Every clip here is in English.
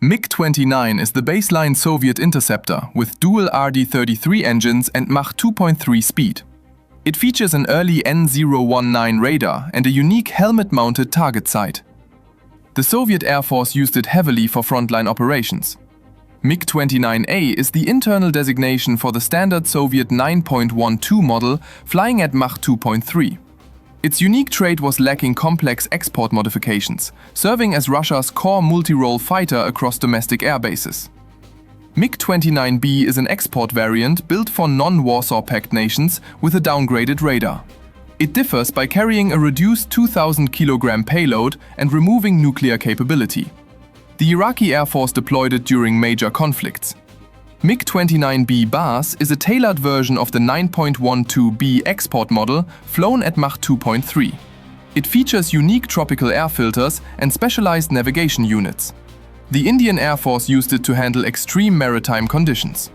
MiG-29 is the baseline Soviet interceptor with dual RD-33 engines and Mach 2.3 speed. It features an early N019 radar and a unique helmet-mounted target sight. The Soviet Air Force used it heavily for frontline operations. MiG-29A is the internal designation for the standard Soviet 9.12 model flying at Mach 2.3. Its unique trait was lacking complex export modifications, serving as Russia's core multirole fighter across domestic air bases. MiG-29B is an export variant built for non-Warsaw Pact nations with a downgraded radar. It differs by carrying a reduced 2,000 kg payload and removing nuclear capability. The Iraqi Air Force deployed it during major conflicts. MiG-29B BAS is a tailored version of the 9.12B export model flown at Mach 2.3. It features unique tropical air filters and specialized navigation units. The Indian Air Force used it to handle extreme maritime conditions.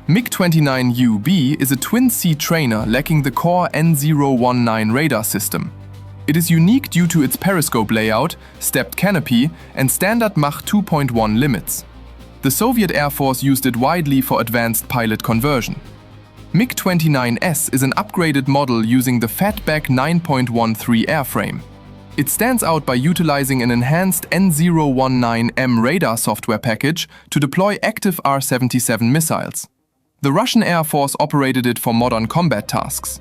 MiG-29UB is a twin-seat trainer lacking the core N019 radar system. It is unique due to its periscope layout, stepped canopy, and standard Mach 2.1 limits. The Soviet Air Force used it widely for advanced pilot conversion. MiG-29S is an upgraded model using the Fatback 9.13 airframe. It stands out by utilizing an enhanced N019M radar software package to deploy active R-77 missiles. The Russian Air Force operated it for modern combat tasks.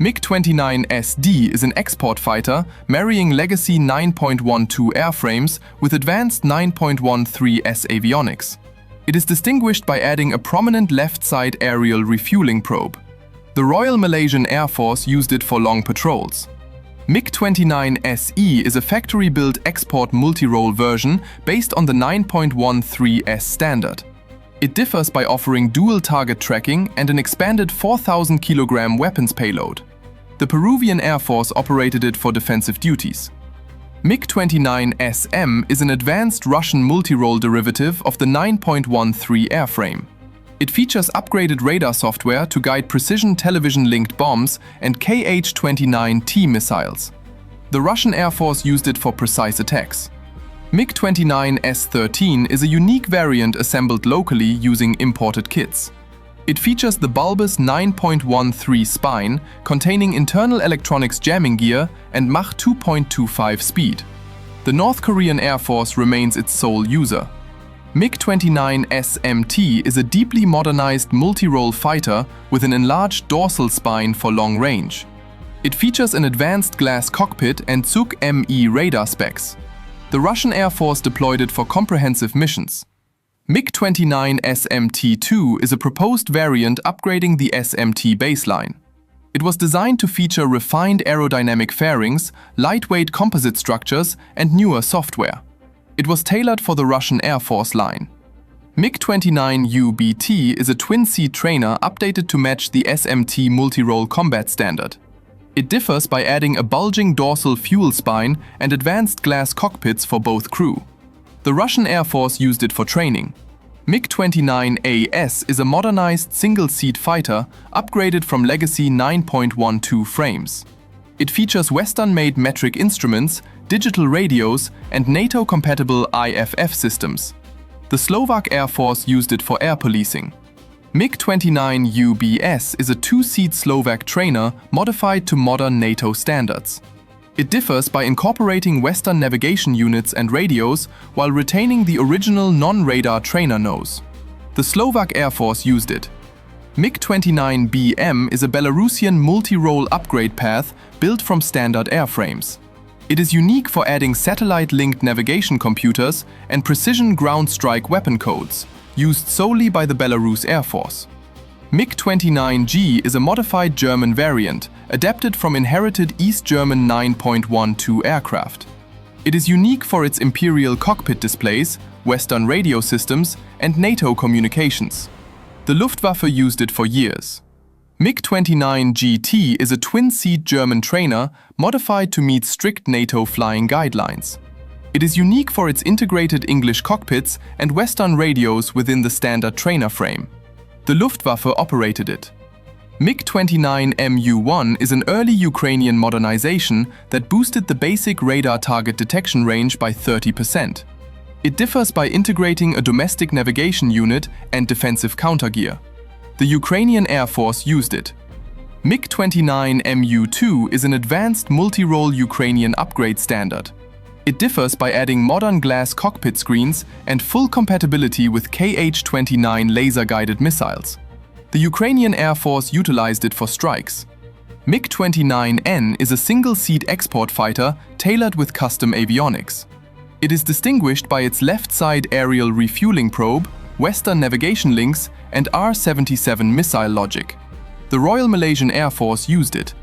MiG-29SD is an export fighter marrying legacy 9.12 airframes with advanced 9.13S avionics. It is distinguished by adding a prominent left-side aerial refueling probe. The Royal Malaysian Air Force used it for long patrols. MiG-29SE is a factory-built export multirole version based on the 9.13S standard. It differs by offering dual target tracking and an expanded 4,000 kg weapons payload. The Peruvian Air Force operated it for defensive duties. MiG-29SM is an advanced Russian multirole derivative of the 9.13 airframe. It features upgraded radar software to guide precision television-linked bombs and Kh-29T missiles. The Russian Air Force used it for precise attacks. MiG-29S13 is a unique variant assembled locally using imported kits. It features the bulbous 9.13 spine containing internal electronics jamming gear and Mach 2.25 speed. The North Korean Air Force remains its sole user. MiG-29SMT is a deeply modernized multirole fighter with an enlarged dorsal spine for long range. It features an advanced glass cockpit and Zug-ME radar specs. The Russian Air Force deployed it for comprehensive missions. MiG-29SMT2 is a proposed variant upgrading the SMT baseline. It was designed to feature refined aerodynamic fairings, lightweight composite structures, and newer software. It was tailored for the Russian Air Force line. MiG-29UBT is a twin-seat trainer updated to match the SMT multirole combat standard. It differs by adding a bulging dorsal fuel spine and advanced glass cockpits for both crew. The Russian Air Force used it for training. MiG-29AS is a modernized single-seat fighter upgraded from legacy 9.12 frames. It features Western-made metric instruments, digital radios, and NATO-compatible IFF systems. The Slovak Air Force used it for air policing. MiG-29UBS is a two-seat Slovak trainer modified to modern NATO standards. It differs by incorporating Western navigation units and radios while retaining the original non-radar trainer nose. The Slovak Air Force used it. MiG-29BM is a Belarusian multirole upgrade path built from standard airframes. It is unique for adding satellite-linked navigation computers and precision ground strike weapon codes, used solely by the Belarus Air Force. MiG-29G is a modified German variant, adapted from inherited East German 9.12 aircraft. It is unique for its imperial cockpit displays, Western radio systems, and NATO communications. The Luftwaffe used it for years. MiG-29GT is a twin-seat German trainer modified to meet strict NATO flying guidelines. It is unique for its integrated English cockpits and Western radios within the standard trainer frame. The Luftwaffe operated it. MiG-29MU1 is an early Ukrainian modernization that boosted the basic radar target detection range by 30%. It differs by integrating a domestic navigation unit and defensive countergear. The Ukrainian Air Force used it. MiG-29 Mu-2 is an advanced multirole Ukrainian upgrade standard. It differs by adding modern glass cockpit screens and full compatibility with Kh-29 laser-guided missiles. The Ukrainian Air Force utilized it for strikes. MiG-29N is a single-seat export fighter tailored with custom avionics. It is distinguished by its left-side aerial refueling probe, Western navigation links, and R-77 missile logic. The Royal Malaysian Air Force used it.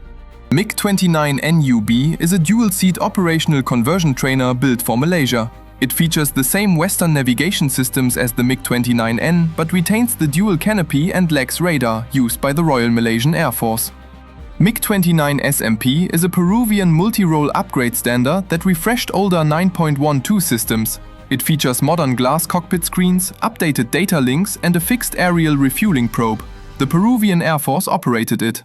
MiG-29 NUB is a dual-seat operational conversion trainer built for Malaysia. It features the same Western navigation systems as the MiG-29N, but retains the dual canopy and LEX radar used by the Royal Malaysian Air Force. MiG-29 SMP is a Peruvian multirole upgrade standard that refreshed older 9.12 systems. It features modern glass cockpit screens, updated data links, and a fixed aerial refueling probe. The Peruvian Air Force operated it.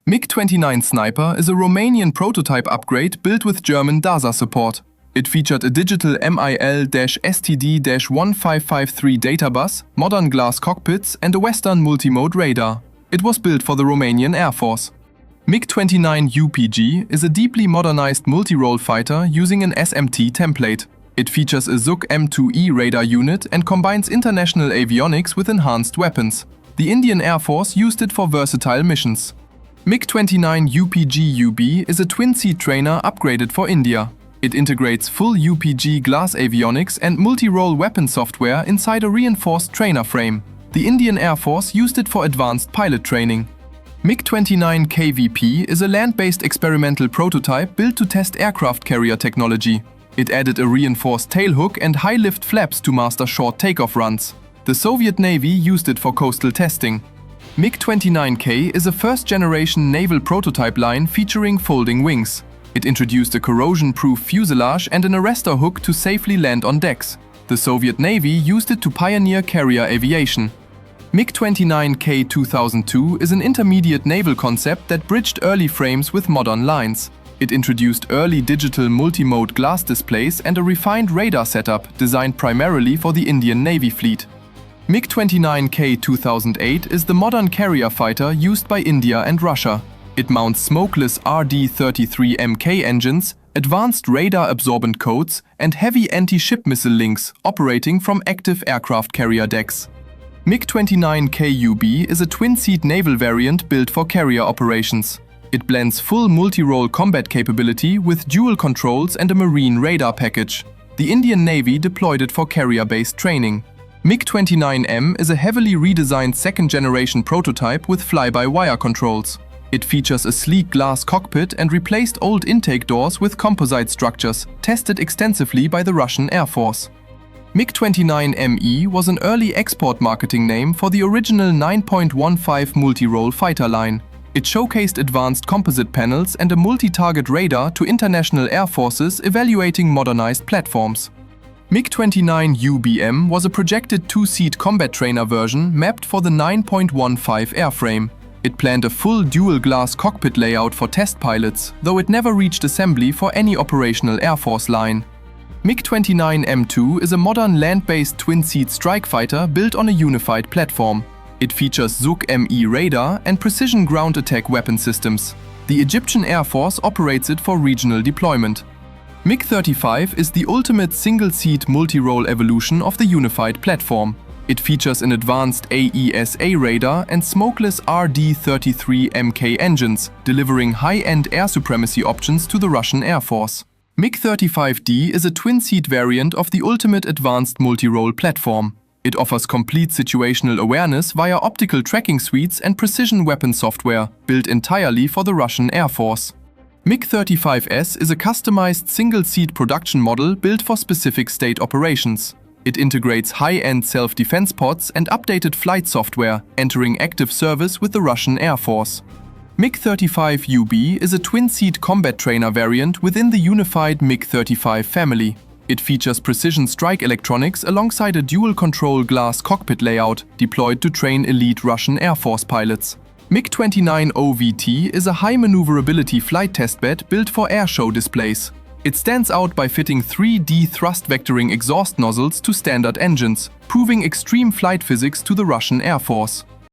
MiG-29 Sniper is a Romanian prototype upgrade built with German DASA support. It featured a digital MIL-STD-1553 databus, modern glass cockpits, and a Western multimode radar. It was built for the Romanian Air Force. MiG-29 UPG is a deeply modernized multirole fighter using an SMT template. It features a Zuk M2E radar unit and combines international avionics with enhanced weapons. The Indian Air Force used it for versatile missions. MiG-29 UPG-UB is a twin-seat trainer upgraded for India. It integrates full UPG glass avionics and multirole weapon software inside a reinforced trainer frame. The Indian Air Force used it for advanced pilot training. MiG-29 KVP is a land-based experimental prototype built to test aircraft carrier technology. It added a reinforced tailhook and high-lift flaps to master short takeoff runs. The Soviet Navy used it for coastal testing. MiG-29K is a first-generation naval prototype line featuring folding wings. It introduced a corrosion-proof fuselage and an arrestor hook to safely land on decks. The Soviet Navy used it to pioneer carrier aviation. MiG-29 K-2002 is an intermediate naval concept that bridged early frames with modern lines. It introduced early digital multimode glass displays and a refined radar setup designed primarily for the Indian Navy fleet. MiG-29 K-2008 is the modern carrier fighter used by India and Russia. It mounts smokeless RD-33 MK engines, advanced radar-absorbent codes, and heavy anti-ship missile links operating from active aircraft carrier decks. MiG-29 KUB is a twin-seat naval variant built for carrier operations. It blends full multirole combat capability with dual controls and a marine radar package. The Indian Navy deployed it for carrier-based training. MiG-29M is a heavily redesigned second-generation prototype with fly-by-wire controls. It features a sleek glass cockpit and replaced old intake doors with composite structures, tested extensively by the Russian Air Force. MiG-29ME was an early export marketing name for the original 9.15 multirole fighter line. It showcased advanced composite panels and a multi-target radar to international air forces evaluating modernized platforms. MiG-29 UBM was a projected two-seat combat trainer version mapped for the 9.15 airframe. It planned a full dual-glass cockpit layout for test pilots, though it never reached assembly for any operational Air Force line. MiG-29 M2 is a modern land-based twin-seat strike fighter built on a unified platform. It features Zuk ME radar and precision ground attack weapon systems. The Egyptian Air Force operates it for regional deployment. MiG-35 is the ultimate single-seat multirole evolution of the unified platform. It features an advanced AESA radar and smokeless RD-33 MK engines, delivering high-end air supremacy options to the Russian Air Force. MiG-35D is a twin-seat variant of the ultimate advanced multirole platform. It offers complete situational awareness via optical tracking suites and precision weapon software, built entirely for the Russian Air Force. MiG-35S is a customized single-seat production model built for specific state operations. It integrates high-end self-defense pods and updated flight software, entering active service with the Russian Air Force. MiG-35UB is a twin-seat combat trainer variant within the unified MiG-35 family. It features precision strike electronics alongside a dual-control glass cockpit layout deployed to train elite Russian Air Force pilots. MiG-29 OVT is a high maneuverability flight testbed built for airshow displays. It stands out by fitting 3D thrust vectoring exhaust nozzles to standard engines, proving extreme flight physics to the Russian Air Force.